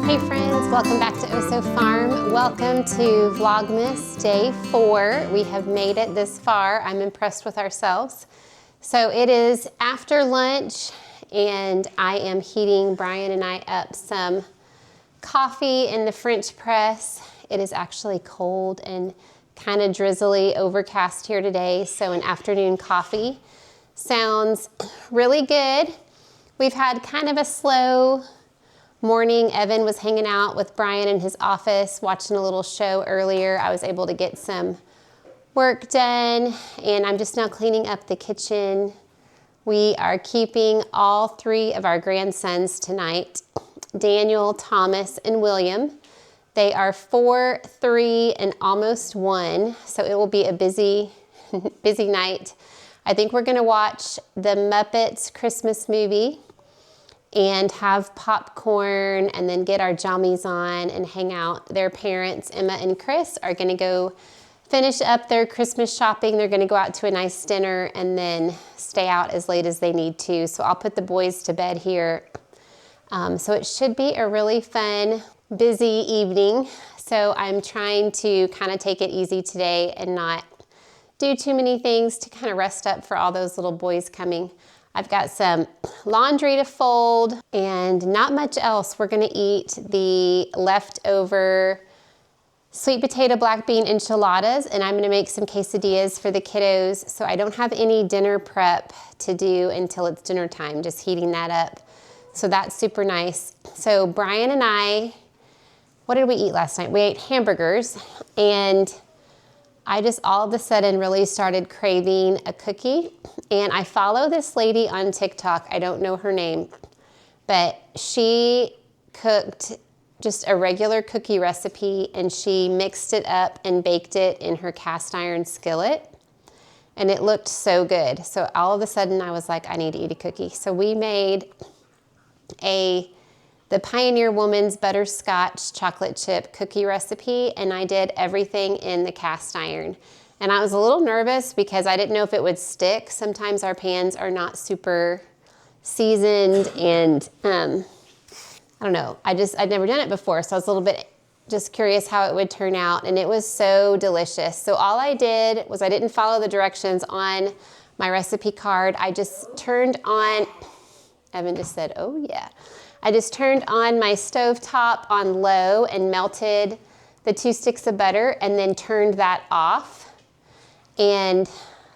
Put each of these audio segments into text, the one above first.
Hey friends, welcome back to Oso Farm. Welcome to Vlogmas Day 4. We have made it this far. I'm impressed with ourselves. So it is after lunch and I am heating Brian and I up some coffee in the French press. It is actually cold and kind of drizzly, overcast here today, so an afternoon coffee sounds really good. We've had kind of a slow morning. Evan was hanging out with Brian in his office, watching a little show earlier. I was able to get some work done, and I'm just now cleaning up the kitchen. We are keeping all 3 of our grandsons tonight, Daniel, Thomas, and William. They are 4, 3, and almost 1, so it will be a busy, busy night. I think we're gonna watch the Muppets Christmas movie and have popcorn and then get our jammies on and hang out. Their parents, Emma and Chris, are gonna go finish up their Christmas shopping. They're gonna go out to a nice dinner and then stay out as late as they need to. So I'll put the boys to bed here. So it should be a really fun, busy evening. So I'm trying to kind of take it easy today and not do too many things to kind of rest up for all those little boys coming. I've got some laundry to fold and not much else. We're gonna eat the leftover sweet potato black bean enchiladas, and I'm gonna make some quesadillas for the kiddos. So I don't have any dinner prep to do until it's dinner time, just heating that up. So that's super nice. So Brian and I, what did we eat last night? We ate hamburgers, and I just all of a sudden really started craving a cookie. And I follow this lady on TikTok, I don't know her name, but she cooked just a regular cookie recipe and she mixed it up and baked it in her cast iron skillet. And it looked so good. So all of a sudden I was like, I need to eat a cookie. So we made the Pioneer Woman's Butterscotch chocolate chip cookie recipe, and I did everything in the cast iron. And I was a little nervous because I didn't know if it would stick. Sometimes our pans are not super seasoned, and I don't know. I'd never done it before, so I was a little bit just curious how it would turn out, and it was so delicious. So all I did was I didn't follow the directions on my recipe card. I just turned on, Evan just said, oh yeah. I just turned on my stovetop on low and melted the 2 sticks of butter and then turned that off, and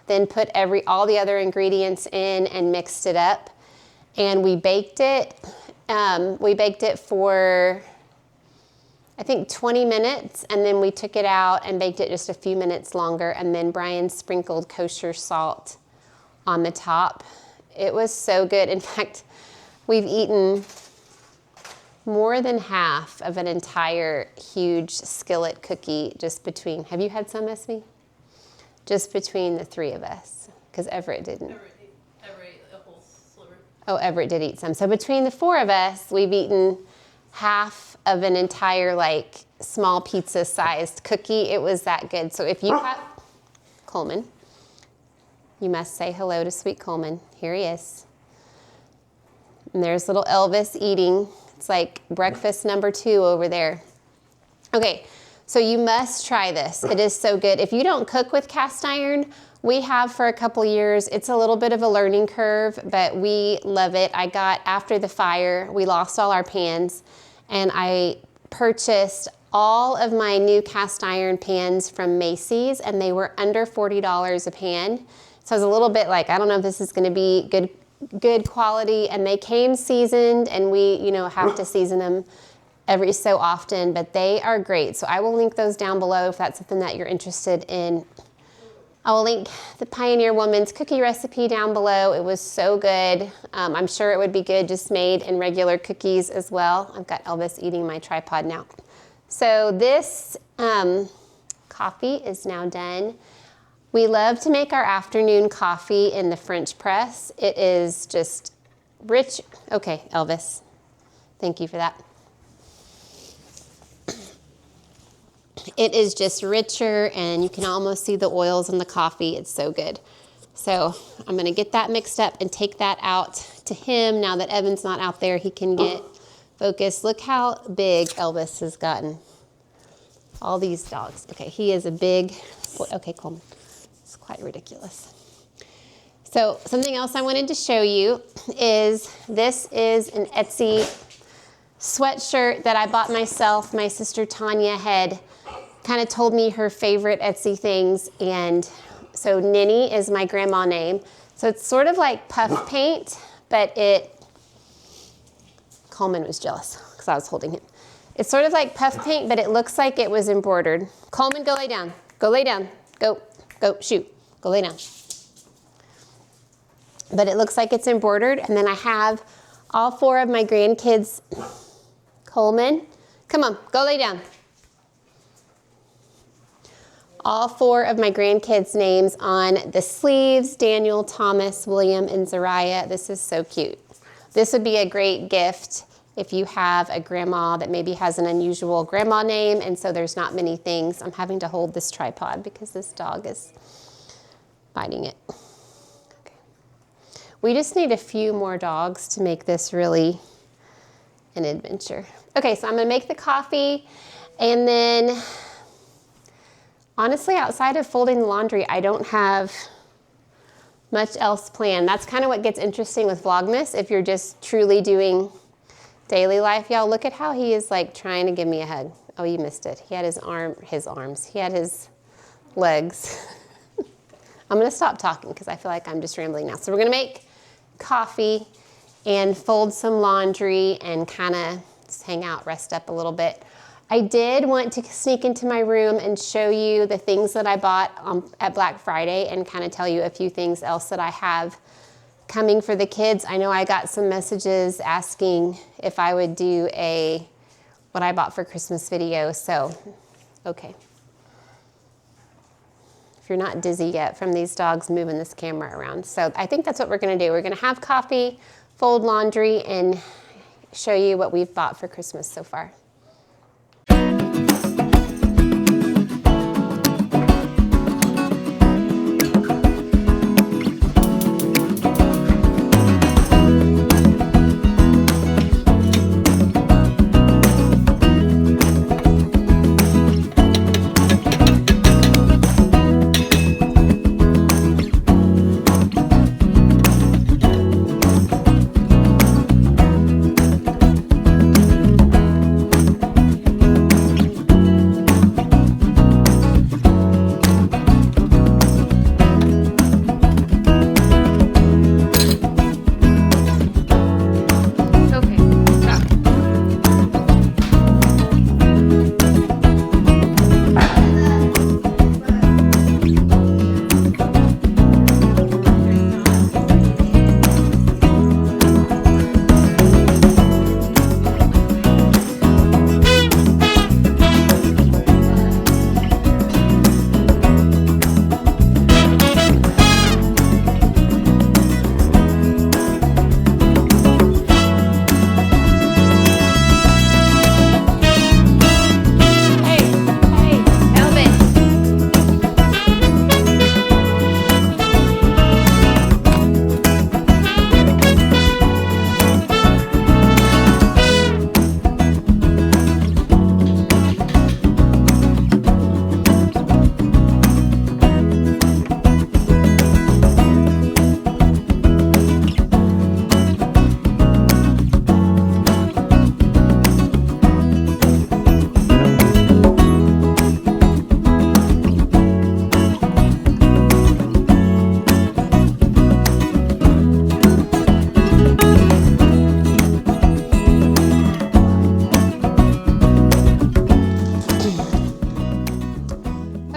then put all the other ingredients in and mixed it up. And we baked it. We baked it for, I think, 20 minutes, and then we took it out and baked it just a few minutes longer, and then Brian sprinkled kosher salt on the top. It was so good. In fact, we've eaten more than half of an entire huge skillet cookie just between, have you had some, Esme? Just between the 3 of us, because Everett didn't. Everett ate a whole sliver. Oh, Everett did eat some. So between the 4 of us, we've eaten half of an entire, like, small pizza-sized cookie. It was that good. So if you have Coleman, you must say hello to sweet Coleman. Here he is. And there's little Elvis eating. It's like breakfast number 2 over there. Okay, so you must try this. It is so good. If you don't cook with cast iron, we have for a couple years. It's a little bit of a learning curve, but we love it. I got, after the fire, we lost all our pans, and I purchased all of my new cast iron pans from Macy's, and they were under $40 a pan. So I was a little bit like, I don't know if this is gonna be good quality, and they came seasoned, and we, have to season them every so often, but they are great. So I will link those down below if that's something that you're interested in. I will link the Pioneer Woman's cookie recipe down below. It was so good. I'm sure it would be good just made in regular cookies as well. I've got Elvis eating my tripod now. So this coffee is now done. We love to make our afternoon coffee in the French press. It is just rich. Okay, Elvis, thank you for that. It is just richer, and you can almost see the oils in the coffee. It's so good. So I'm gonna get that mixed up and take that out to him. Now that Evan's not out there, he can get Focus. Look how big Elvis has gotten. All these dogs. Okay, he is a big boy. Okay, Coleman. It's quite ridiculous. So something else I wanted to show you is this is an Etsy sweatshirt that I bought myself. My sister Tanya had kind of told me her favorite Etsy things, and so Ninny is my grandma name. So it's sort of like puff paint, but Coleman was jealous because I was holding him. It's sort of like puff paint, but it looks like it was embroidered. Coleman, go lay down. Go lay down. Go, shoot. Go lay down. But it looks like it's embroidered, and then I have all 4 of my grandkids. Coleman, come on, go lay down. All 4 of my grandkids' names on the sleeves: Daniel, Thomas, William, and Zariah. This is so cute. This would be a great gift if you have a grandma that maybe has an unusual grandma name, and so there's not many things. I'm having to hold this tripod because this dog is biting it. Okay. We just need a few more dogs to make this really an adventure. Okay, so I'm gonna make the coffee, and then honestly, outside of folding the laundry, I don't have much else planned. That's kind of what gets interesting with Vlogmas, if you're just truly doing daily life. Y'all, look at how he is like trying to give me a hug. Oh, you missed it. He had his arms. He had his legs. I'm gonna stop talking because I feel like I'm just rambling now. So we're gonna make coffee and fold some laundry and kind of just hang out, rest up a little bit. I did want to sneak into my room and show you the things that I bought at Black Friday and kind of tell you a few things else that I have coming for the kids. I know I got some messages asking if I would do a what I bought for Christmas video, so okay. If you're not dizzy yet from these dogs moving this camera around. So I think that's what we're gonna do. We're gonna have coffee, fold laundry, and show you what we've bought for Christmas so far.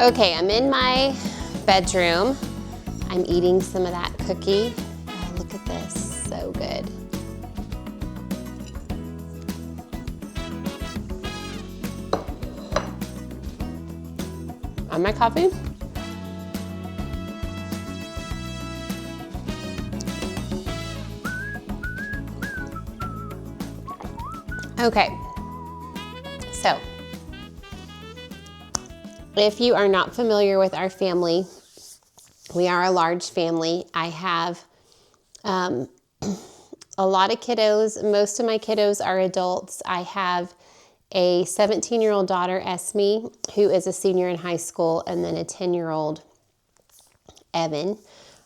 Okay, I'm in my bedroom. I'm eating some of that cookie. Oh, look at this, so good. On my coffee. Okay, so if you are not familiar with our family, we are a large family. I have a lot of kiddos. Most of my kiddos are adults. I have a 17-year-old daughter, Esme, who is a senior in high school, and then a 10-year-old, Evan,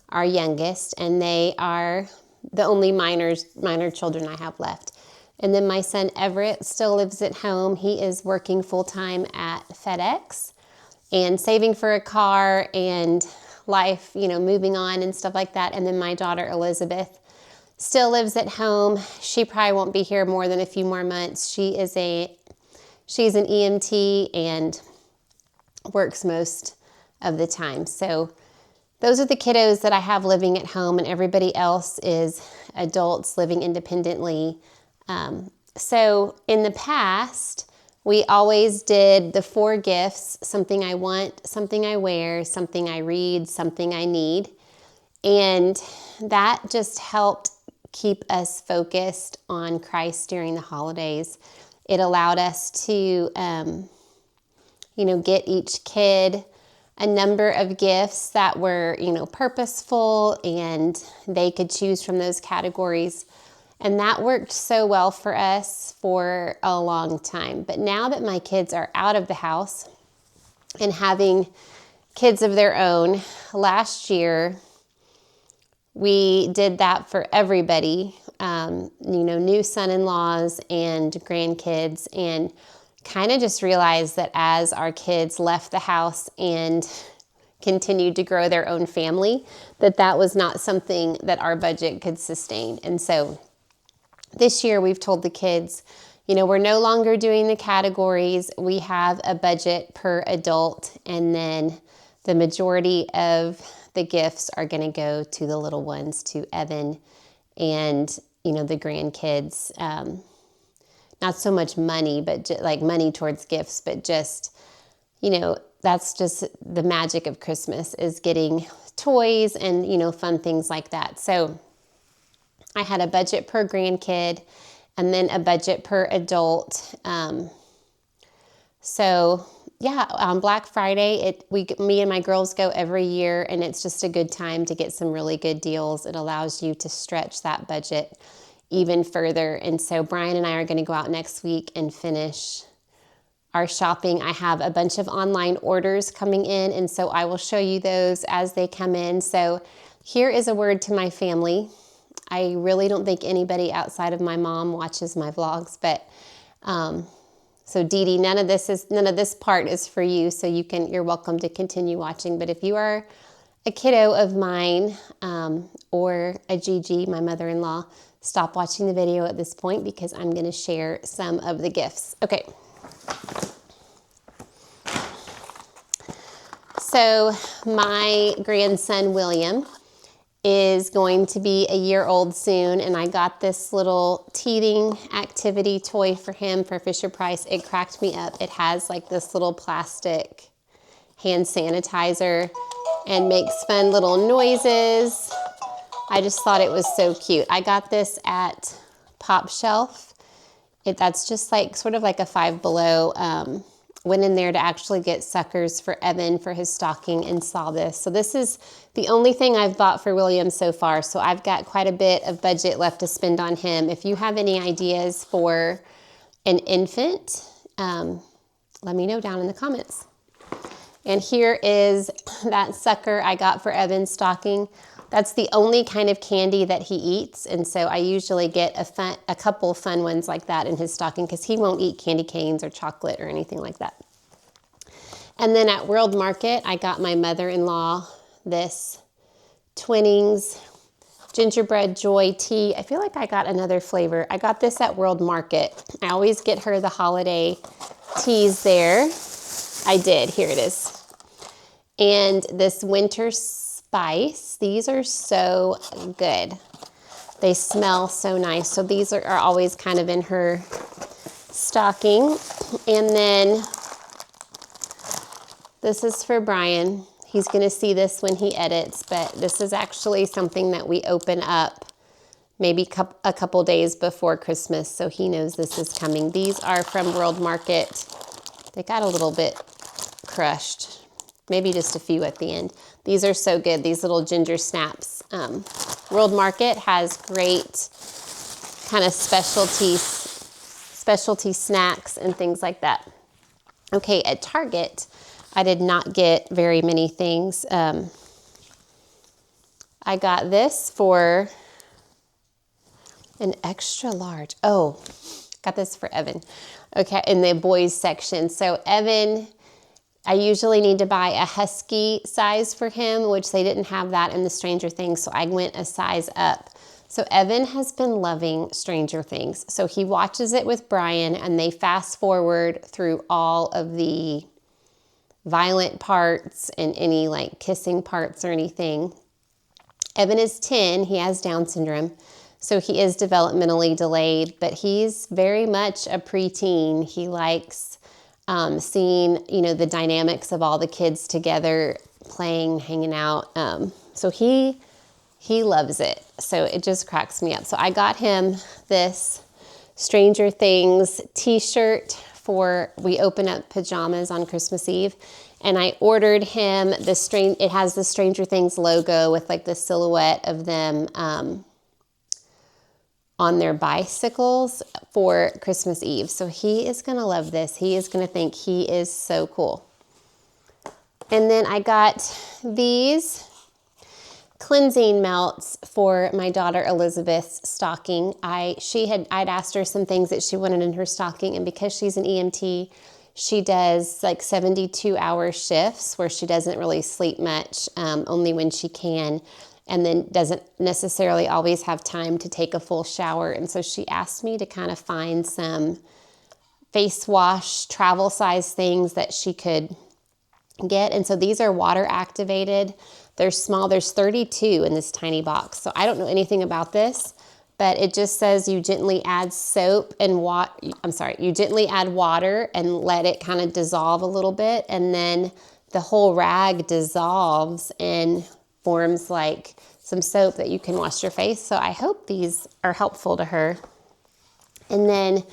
our youngest, and they are the only minor children I have left. And then my son Everett still lives at home. He is working full-time at FedEx and saving for a car and life, moving on and stuff like that. And then my daughter Elizabeth still lives at home. She probably won't be here more than a few more months. She's an EMT and works most of the time. So those are the kiddos that I have living at home, and everybody else is adults living independently. So in the past, we always did the 4 gifts: something I want, something I wear, something I read, something I need. And that just helped keep us focused on Christ during the holidays. It allowed us to, get each kid a number of gifts that were, purposeful, and they could choose from those categories. And that worked so well for us for a long time. But now that my kids are out of the house and having kids of their own, last year we did that for everybody, new son-in-laws and grandkids, and kind of just realized that as our kids left the house and continued to grow their own family, that was not something that our budget could sustain. And so this year we've told the kids, we're no longer doing the categories. We have a budget per adult, and then the majority of the gifts are going to go to the little ones, to Evan and, the grandkids. Not so much money, but like money towards gifts, but just, that's just the magic of Christmas, is getting toys and, fun things like that. So I had a budget per grandkid and then a budget per adult. So yeah, on Black Friday, me and my girls go every year, and it's just a good time to get some really good deals. It allows you to stretch that budget even further. And so Brian and I are going to go out next week and finish our shopping. I have a bunch of online orders coming in, and so I will show you those as they come in. So here is a word to my family. I really don't think anybody outside of my mom watches my vlogs, but so Dee Dee, none of this part is for you, so you're welcome to continue watching. But if you are a kiddo of mine, or a Gigi, my mother-in-law, stop watching the video at this point, because I'm going to share some of the gifts. Okay. So my grandson, William, is going to be a year old soon, and I got this little teething activity toy for him for Fisher-Price. It cracked me up. It has like this little plastic hand sanitizer and makes fun little noises. I just thought it was so cute. I got this at Pop Shelf. That's just like sort of like a Five Below. Went in there to actually get suckers for Evan for his stocking and saw this. So this is the only thing I've bought for William so far. So I've got quite a bit of budget left to spend on him. If you have any ideas for an infant, let me know down in the comments. And here is that sucker I got for Evan's stocking. That's the only kind of candy that he eats, and so I usually get a couple fun ones like that in his stocking, because he won't eat candy canes or chocolate or anything like that. And then at World Market, I got my mother-in-law this Twinings Gingerbread Joy tea. I feel like I got another flavor. I got this at World Market. I always get her the holiday teas there. I did. Here it is. And this winter spice. These are so good. They smell so nice. So these are always kind of in her stocking. And then this is for Brian. He's going to see this when he edits, but this is actually something that we open up maybe a couple days before Christmas, so he knows this is coming. These are from World Market. They got a little bit crushed, maybe just a few at the end. These are so good, these little ginger snaps. World Market has great kind of specialty snacks and things like that. Okay, at Target, I did not get very many things. I got this for an extra large. Oh, got this for Evan. Okay, in the boys section. So Evan, I usually need to buy a husky size for him, which they didn't have that in the Stranger Things, so I went a size up. So Evan has been loving Stranger Things. So he watches it with Brian, and they fast forward through all of the violent parts and any like kissing parts or anything. Evan is 10, he has Down syndrome, so he is developmentally delayed, but he's very much a preteen. He likes seeing, you know, the dynamics of all the kids together, playing, hanging out. So he loves it. So it just cracks me up. So I got him this Stranger Things t-shirt for, we open up pajamas on Christmas Eve. And I ordered him it has the Stranger Things logo with like the silhouette of them on their bicycles for Christmas Eve. So he is gonna love this. He is gonna think he is so cool. And then I got these cleansing melts for my daughter Elizabeth's stocking. I'd asked her some things that she wanted in her stocking, and because she's an EMT, she does like 72-hour shifts where she doesn't really sleep much, only when she can, and then doesn't necessarily always have time to take a full shower. And so she asked me to kind of find some face wash, travel size things that she could get. And so these are water activated. They're small. There's 32 in this tiny box. So I don't know anything about this, but it just says you gently add you gently add water and let it kind of dissolve a little bit. And then the whole rag dissolves and forms like some soap that you can wash your face. So I hope these are helpful to her. And then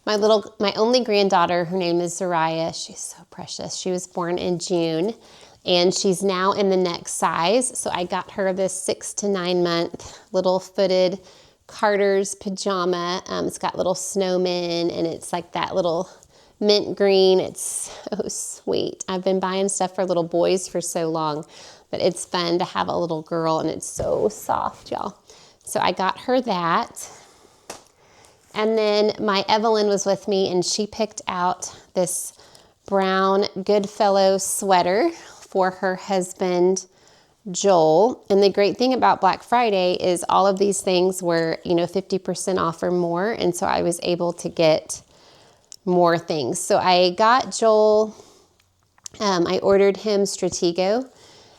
my only granddaughter, her name is Zariah. She's so precious. She was born in June, and she's now in the next size. So I got her this 6 to 9 month little footed Carter's pajama. It's got little snowmen, and it's like that little mint green. It's so sweet. I've been buying stuff for little boys for so long, but it's fun to have a little girl, and it's so soft, y'all. So I got her that. And then my Evelyn was with me, and she picked out this brown Goodfellow sweater for her husband, Joel. And the great thing about Black Friday is all of these things were, 50% off or more. And so I was able to get more things. So I got Joel, I ordered him Stratego.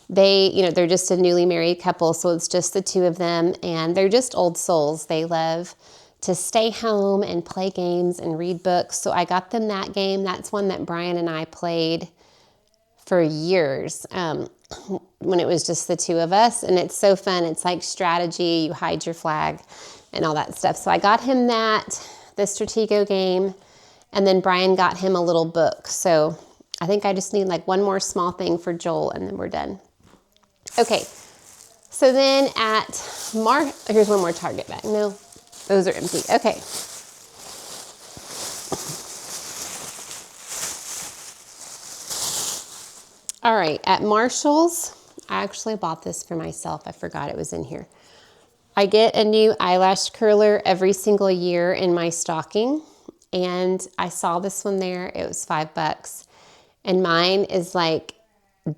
They're just a newly married couple, so it's just the two of them, and they're just old souls. They love to stay home and play games and read books. So I got them that game. That's one that Brian and I played for years when it was just the two of us, and it's so fun. It's like strategy, you hide your flag and all that stuff. So I got him that, the Stratego game, and then Brian got him a little book. So I think I just need like one more small thing for Joel, and then we're done. Okay, so then here's one more Target bag. No, those are empty. Okay. All right, at Marshall's, I actually bought this for myself. I forgot it was in here. I get a new eyelash curler every single year in my stocking, and I saw this one there. It was $5, and mine is like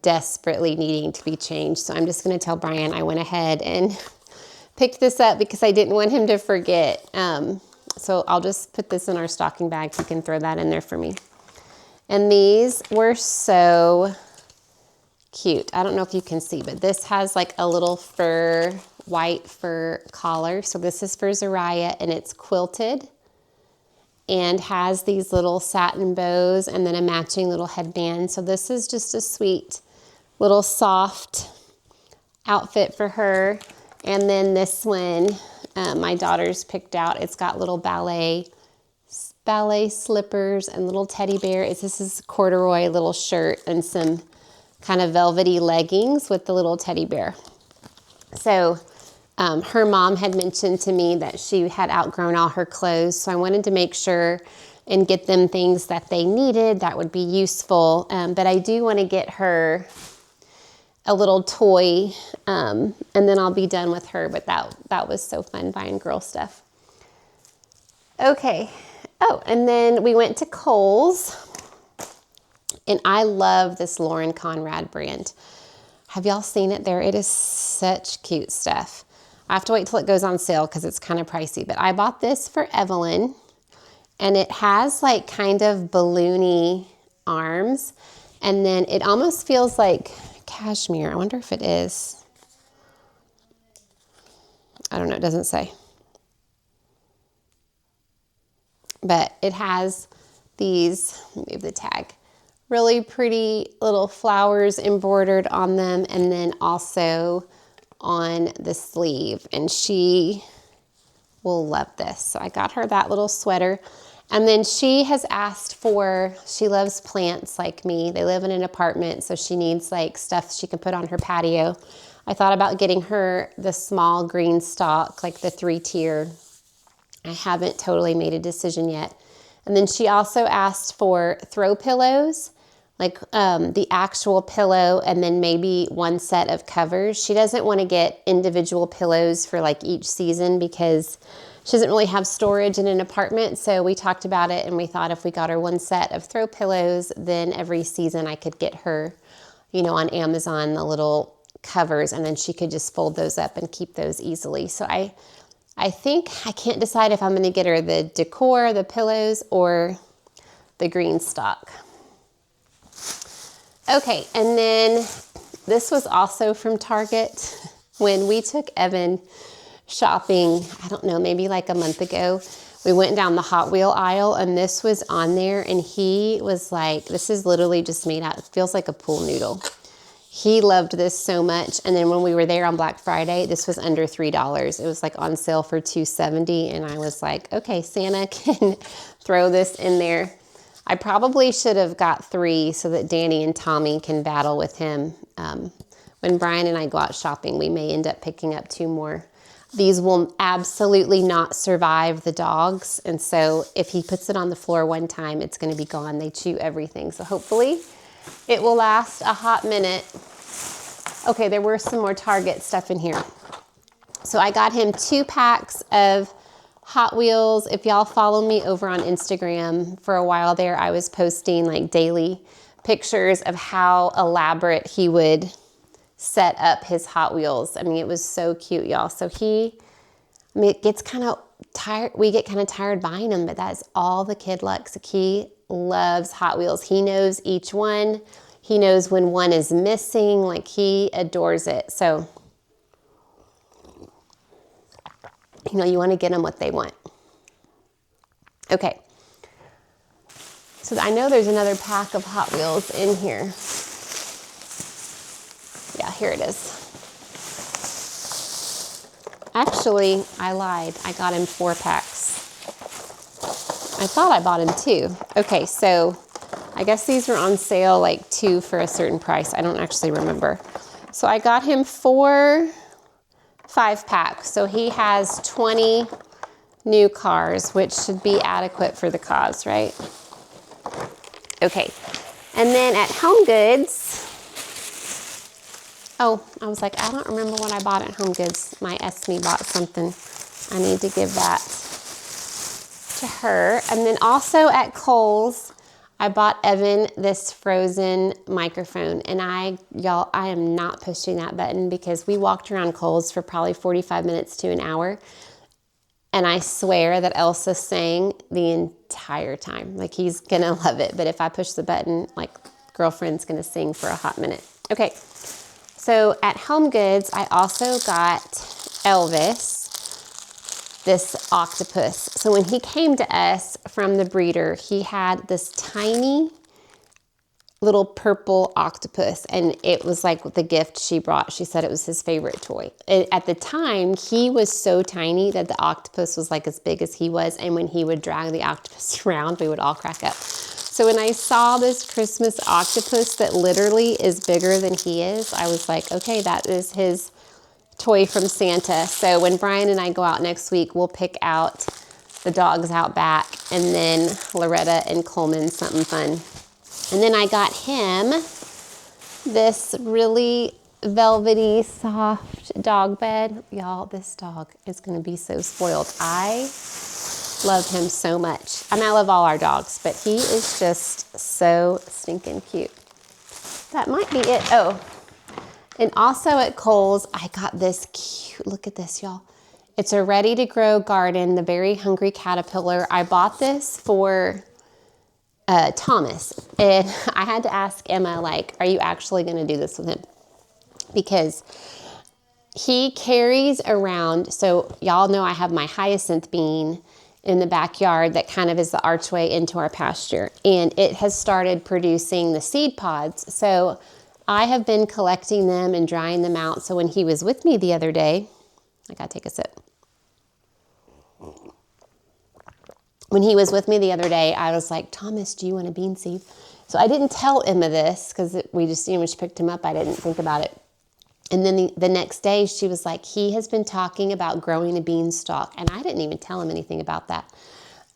desperately needing to be changed. So I'm just gonna tell Brian I went ahead and picked this up because I didn't want him to forget. So I'll just put this in our stocking bag. He can throw that in there for me. And these were so cute. I don't know if you can see, but this has like a little white fur collar. So this is for Zariah, and it's quilted and has these little satin bows and then a matching little headband. So this is just a sweet little soft outfit for her. And then this one, my daughter's picked out. It's got little ballet slippers and little teddy bear. This is corduroy little shirt and some kind of velvety leggings with the little teddy bear. So Her mom had mentioned to me that she had outgrown all her clothes, so I wanted to make sure and get them things that they needed that would be useful. But I do want to get her a little toy, and then I'll be done with her. But that was so fun buying girl stuff. Okay. Oh, and then we went to Kohl's, and I love this Lauren Conrad brand. Have y'all seen it there? It is such cute stuff. I have to wait till it goes on sale because it's kind of pricey, but I bought this for Evelyn, and it has like kind of balloony arms, and then it almost feels like cashmere. I wonder if it is. I don't know, it doesn't say. But it has these, let me move the tag, really pretty little flowers embroidered on them, and then also on the sleeve, and she will love this. So I got her that little sweater, and then she has asked for, she loves plants like me. They live in an apartment, so she needs like stuff she can put on her patio. I thought about getting her the small green stalk, like the 3-tier. I haven't totally made a decision yet. And then she also asked for throw pillows, like the actual pillow, and then maybe one set of covers. She doesn't want to get individual pillows for like each season because she doesn't really have storage in an apartment. So we talked about it, and we thought if we got her one set of throw pillows, then every season I could get her, you know, on Amazon, the little covers, and then she could just fold those up and keep those easily. So I think I can't decide if I'm going to get her the decor, the pillows, or the green stock. Okay, and then this was also from Target. When we took Evan shopping, I don't know, maybe like a month ago, we went down the Hot Wheel aisle, and this was on there, and he was like, this is literally just made out, it feels like a pool noodle. He loved this so much. And then when we were there on Black Friday, this was under $3. It was like on sale for $2.70. And I was like, okay, Santa can throw this in there. I probably should have got 3 so that Danny and Tommy can battle with him. When Brian and I go out shopping, we may end up picking up 2 more. These will absolutely not survive the dogs. And so if he puts it on the floor one time, it's going to be gone. They chew everything. So hopefully it will last a hot minute. Okay, there were some more Target stuff in here. So I got him 2 packs of Hot Wheels. If y'all follow me over on Instagram, for a while there, I was posting like daily pictures of how elaborate he would set up his Hot Wheels. I mean, it was so cute, y'all. So it gets kind of tired. We get kind of tired buying them, but that's all the kid likes. He loves Hot Wheels. He knows each one. He knows when one is missing. Like, he adores it. So, you know, you want to get them what they want. Okay. So I know there's another pack of Hot Wheels in here. Yeah, here it is. Actually, I lied. I got him 4 packs. I thought I bought him 2. Okay, so I guess these were on sale, like 2 for a certain price. I don't actually remember. So I got him 4 5-packs. So he has 20 new cars, which should be adequate for the cause, right? Okay. And then at Home Goods, oh, I was like, I don't remember what I bought at Home Goods. My Esme bought something. I need to give that to her. And then also at Kohl's, I bought Evan this Frozen microphone. And y'all, I am not pushing that button because we walked around Kohl's for probably 45 minutes to an hour. And I swear that Elsa sang the entire time. Like, he's gonna love it. But if I push the button, like, girlfriend's gonna sing for a hot minute. Okay, so at Home Goods, I also got Elvis this octopus. So when he came to us from the breeder, he had this tiny little purple octopus, and it was like the gift she brought. She said it was his favorite toy. At the time, he was so tiny that the octopus was like as big as he was, and when he would drag the octopus around, we would all crack up. So when I saw this Christmas octopus that literally is bigger than he is, I was like, okay, that is his toy from Santa. So when Brian and I go out next week, we'll pick out the dogs out back, and then Loretta and Coleman something fun. And then I got him this really velvety, soft dog bed. Y'all, this dog is gonna be so spoiled. I love him so much. I mean, I love all our dogs, but he is just so stinking cute. That might be it. Oh, and also at Kohl's, I got this cute, look at this, y'all. It's a ready to grow garden, the Very Hungry Caterpillar. I bought this for Thomas, and I had to ask Emma, like, are you actually gonna do this with him? Because he carries around, so y'all know I have my hyacinth bean in the backyard that kind of is the archway into our pasture, and it has started producing the seed pods. So I have been collecting them and drying them out. So when he was with me the other day, I gotta take a sip. When he was with me the other day, I was like, Thomas, do you want a bean seed? So I didn't tell Emma this because we just, when she picked him up, I didn't think about it. And then the next day she was like, he has been talking about growing a beanstalk. And I didn't even tell him anything about that.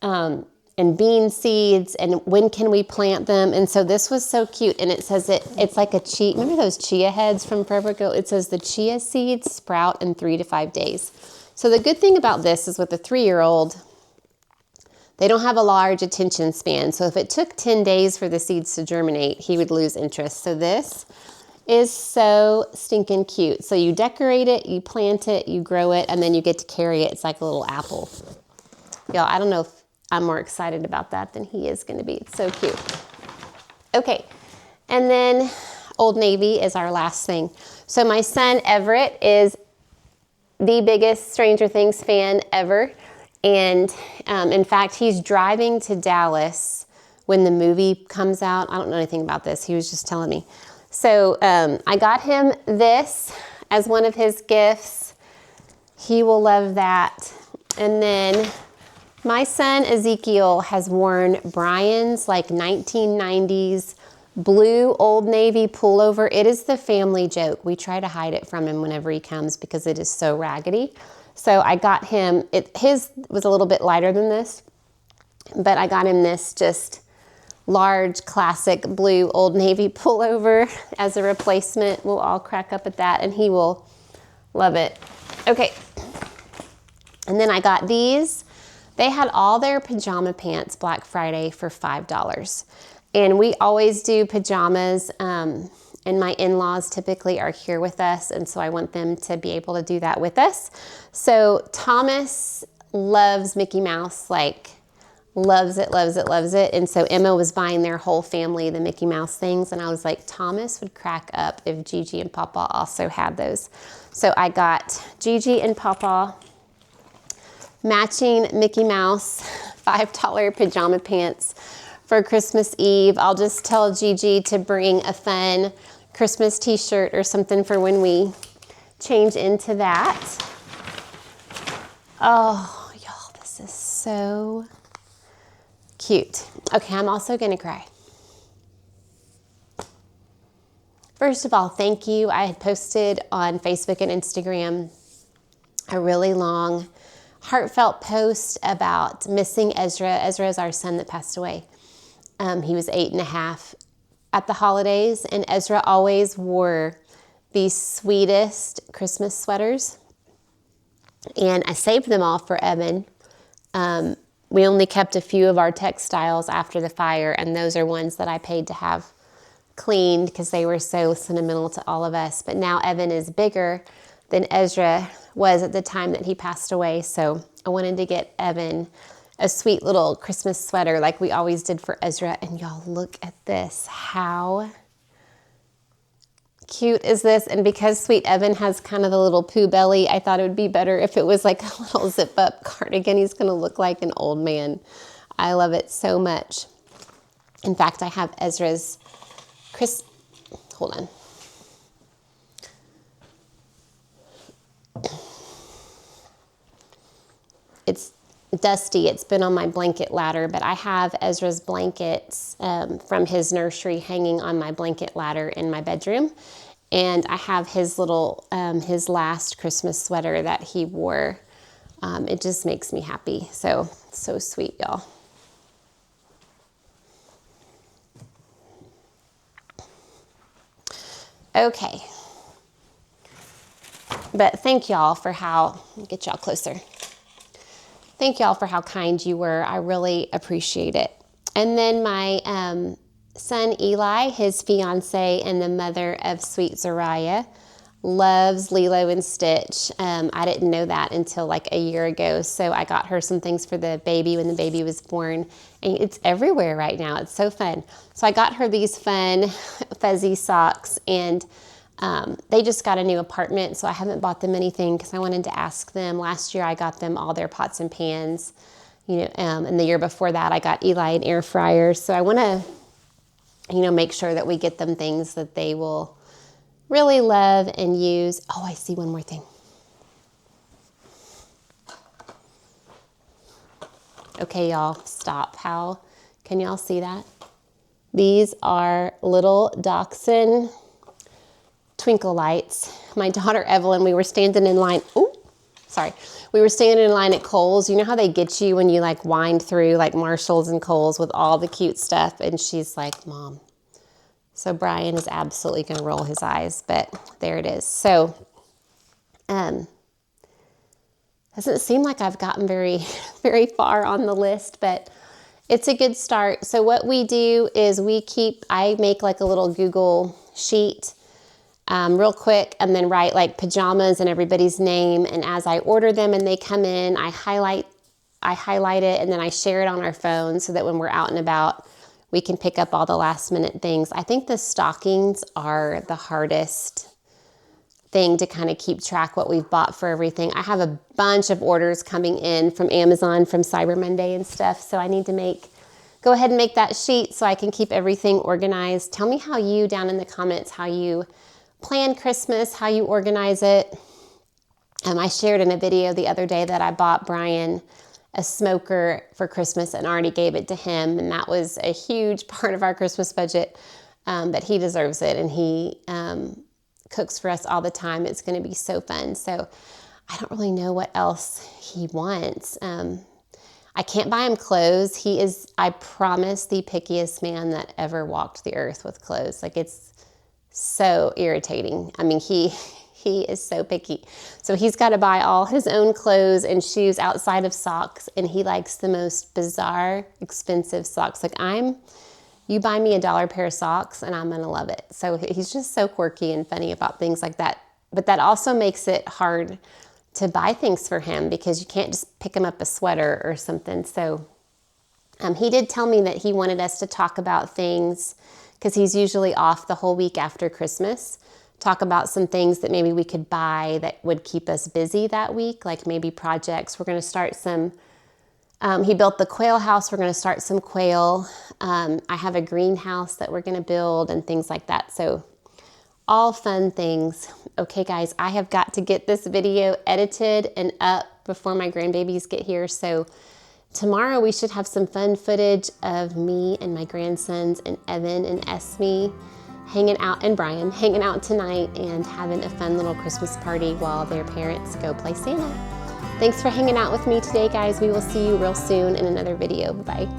And bean seeds, and when can we plant them? And so this was so cute. And it says it's like a chia, remember those chia heads from forever ago? It says the chia seeds sprout in 3 to 5 days. So the good thing about this is with a 3-year-old, they don't have a large attention span. So if it took 10 days for the seeds to germinate, he would lose interest. So this is so stinking cute. So you decorate it, you plant it, you grow it, and then you get to carry it. It's like a little apple. Y'all, I don't know if I'm more excited about that than he is gonna be. It's so cute. Okay, and then Old Navy is our last thing. So my son Everett is the biggest Stranger Things fan ever. And in fact, he's driving to Dallas when the movie comes out. I don't know anything about this. He was just telling me. So I got him this as one of his gifts. He will love that. And then my son Ezekiel has worn Brian's like 1990s blue Old Navy pullover. It is the family joke. We try to hide it from him whenever he comes because it is so raggedy. So I got him, his was a little bit lighter than this, but I got him this just large classic blue Old Navy pullover as a replacement. We'll all crack up at that and he will love it. Okay, and then I got these. They had all their pajama pants Black Friday for $5. And we always do pajamas, and my in-laws typically are here with us, and so I want them to be able to do that with us. So Thomas loves Mickey Mouse, like loves it, loves it, loves it. And so Emma was buying their whole family the Mickey Mouse things, and I was like, Thomas would crack up if Gigi and Papa also had those. So I got Gigi and Papa matching Mickey Mouse $5 pajama pants for Christmas Eve. I'll just tell Gigi to bring a fun Christmas t-shirt or something for when we change into that. Oh, y'all, this is so cute. Okay, I'm also gonna cry. First of all, thank you. I had posted on Facebook and Instagram a really long, heartfelt post about missing Ezra. Ezra is our son that passed away. He was 8.5 at the holidays, and Ezra always wore the sweetest Christmas sweaters, and I saved them all for Evan. We only kept a few of our textiles after the fire, and those are ones that I paid to have cleaned because they were so sentimental to all of us. But now Evan is bigger than Ezra was at the time that he passed away, so I wanted to get Evan a sweet little Christmas sweater like we always did for Ezra. And y'all, look at this. How cute is this? And because Sweet Evan has kind of the little poo belly, I thought it would be better if it was like a little zip up cardigan. He's gonna look like an old man. I love it so much. In fact, I have Ezra's hold on. It's dusty. It's been on my blanket ladder, but I have Ezra's blankets from his nursery hanging on my blanket ladder in my bedroom. And I have his little, his last Christmas sweater that he wore. It just makes me happy. So sweet, y'all. Okay. But thank y'all for how, let me get y'all closer. Thank y'all for how kind you were. I really appreciate it. And then my son Eli, his fiance and the mother of sweet Zariah, loves Lilo and Stitch. I didn't know that until like a year ago. So I got her some things for the baby when the baby was born. And it's everywhere right now. It's so fun. So I got her these fun fuzzy socks, and they just got a new apartment, so I haven't bought them anything because I wanted to ask them. Last year I got them all their pots and pans, and the year before that I got Eli an air fryer. So I want to, make sure that we get them things that they will really love and use. Oh, I see one more thing. Okay, y'all, stop. How can y'all see that? These are little dachshund twinkle lights. My daughter Evelyn, we were standing in line. Oh, sorry. We were standing in line at Kohl's. You know how they get you when you like wind through like Marshall's and Kohl's with all the cute stuff? And she's like, Mom. So Brian is absolutely going to roll his eyes, but there it is. So, doesn't seem like I've gotten very, very far on the list, but it's a good start. So what we do is I make like a little Google sheet real quick, and then write like pajamas and everybody's name. And as I order them and they come in, I highlight it, and then I share it on our phone so that when we're out and about, we can pick up all the last minute things. I think the stockings are the hardest thing to kind of keep track what we've bought for everything. I have a bunch of orders coming in from Amazon from Cyber Monday and stuff, so I need to go ahead and make that sheet so I can keep everything organized. Tell me how you, down in the comments, how you plan Christmas, how you organize it. I shared in a video the other day that I bought Brian a smoker for Christmas and already gave it to him, and that was a huge part of our Christmas budget, but he deserves it, and he cooks for us all the time. It's going to be so fun. So I don't really know what else he wants. I can't buy him clothes. He is, I promise, the pickiest man that ever walked the earth with clothes. Like, it's so irritating. I mean, he is so picky. So he's got to buy all his own clothes and shoes outside of socks, and he likes the most bizarre, expensive socks. Like, you buy me $1 pair of socks and I'm gonna love it. So he's just so quirky and funny about things like that. But that also makes it hard to buy things for him because you can't just pick him up a sweater or something. So he did tell me that he wanted us to talk about things, because he's usually off the whole week after Christmas, talk about some things that maybe we could buy that would keep us busy that week, like maybe projects. We're gonna start some, he built the quail house. We're gonna start some quail. I have a greenhouse that we're gonna build and things like that. So all fun things. Okay guys, I have got to get this video edited and up before my grandbabies get here. So tomorrow we should have some fun footage of me and my grandsons and Evan and Esme hanging out, and Brian hanging out tonight and having a fun little Christmas party while their parents go play Santa. Thanks for hanging out with me today, guys. We will see you real soon in another video. Bye.